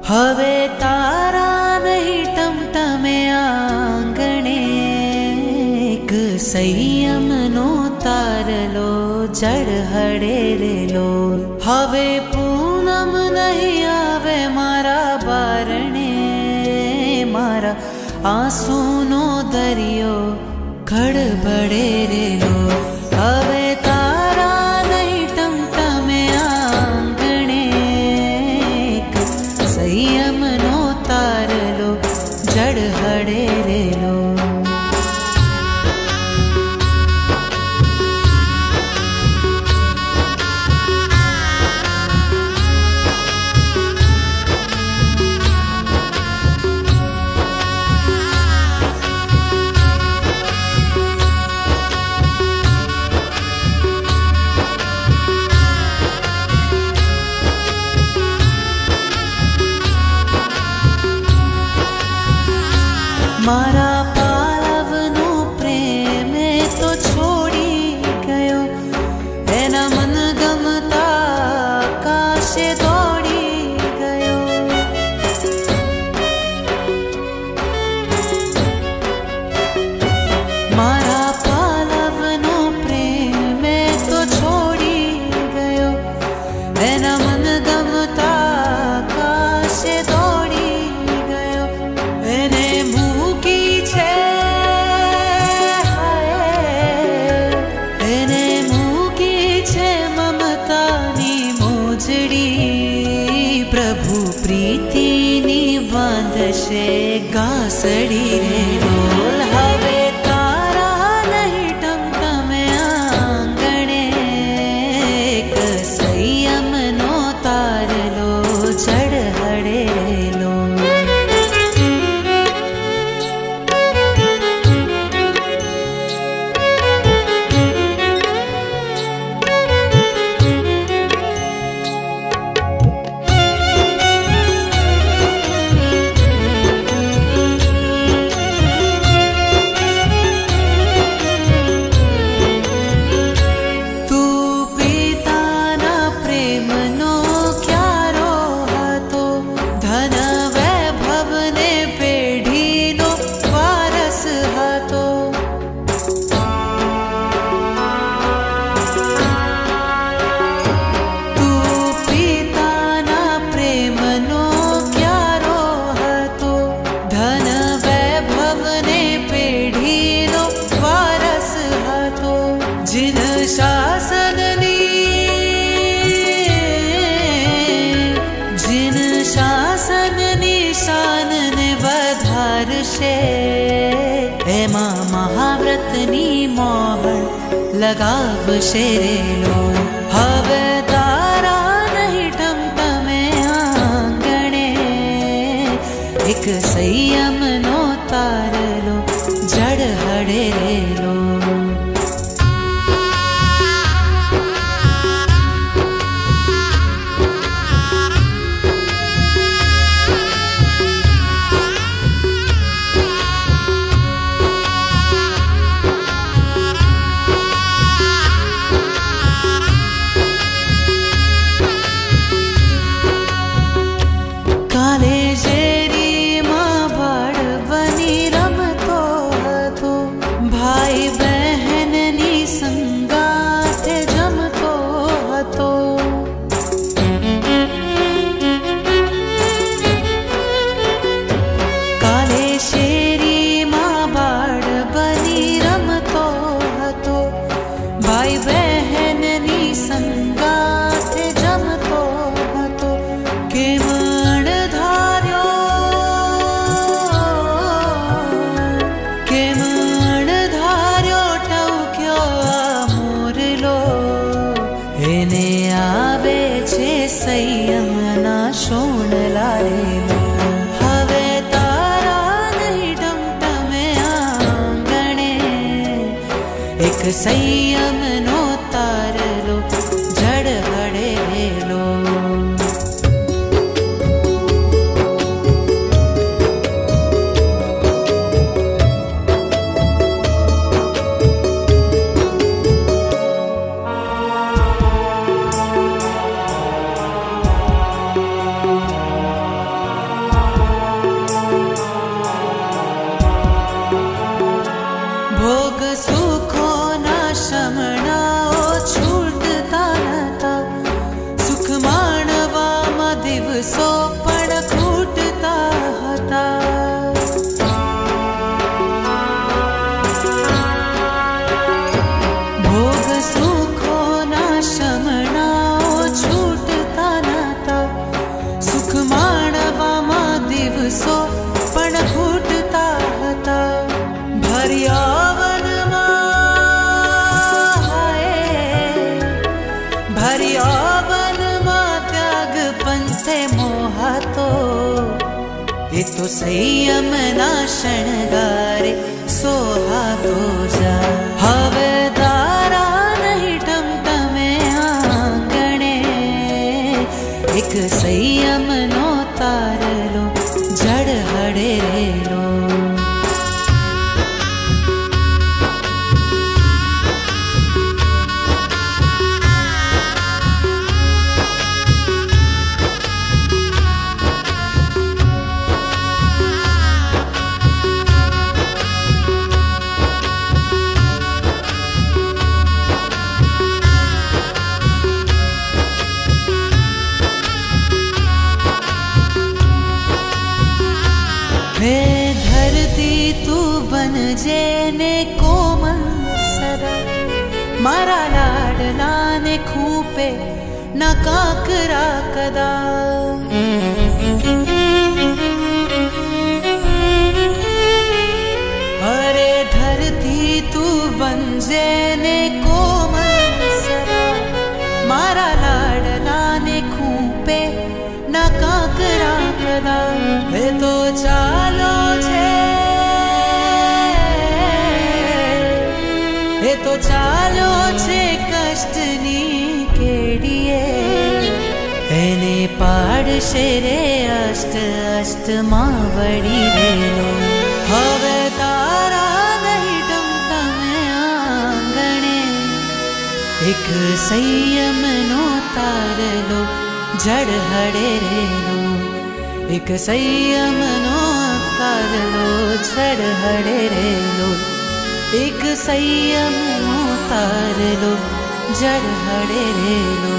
હવે તારા નહીં ટમટમે આંગણે એક સંયમનો તારલો જળ હળેરેલો હવે પૂનમ નહીં આવે મારા બારણે મારા આંસુનો દરિયો ખડબડેરેલો હવે તારા નહીં ટમટમે આંગણે એક સંયમનો તારલો જળ હળેરેલો મારા પાલવનો પ્રેમ તો છોડી ગયો એના મન ગમતા આકાશે દોડી ગયો મારા પાલવનો પ્રેમ તો છોડી ગયો એના મન ગમતા આકાશે દોડી ગયો એને પ્રભુ પ્રીતિની બાંધશે ગાસડી રે બોલ હવે તારા નહીં ટમટમે આંગણે એક સંયમનો તારલો જળ હળેલો એમાં મહાવ્રતની મોહર લગાવશે રેલો હવે તારા નહીં ટમટમે આંગણે એક સંયમનો તારલો જળ હળેરેલો સંયમના શોણલા રેલો હવે તારા નહીં ટમટમે આંગણે એક સંયમનો તારલો જળ હળેલો દિવસો પણ ઘૂંટતા હતા ભર્યાવનમાં ત્યાગ પંથે મોહાતો એ તો સંયમના શણગારે સોહાતો જા હવે તારા નહીં તમે આંગણે એક સંયમનો તારલો જડ હડેલો हे धरती तू बनजे ने कोमल सदा मारा लाडला ने खूपे न काकरा कदा अरे धरती तू बनजे ने कोमल सदा मारा लाडला ने खूपे न काकरा कदा हे तो चालो छे हे तो चालो छे कष्टनी केડીએ એને પાડશે રે અષ્ટ અષ્ટમાં વળી રેલો હવે તારા નહીં તમે આંગણે એક સંયમનો તારલો જડ હડેલો एक संयमनो तारलो जड़ हडेरेलो एक संयमनो तारलो जड़ हडेरेलो।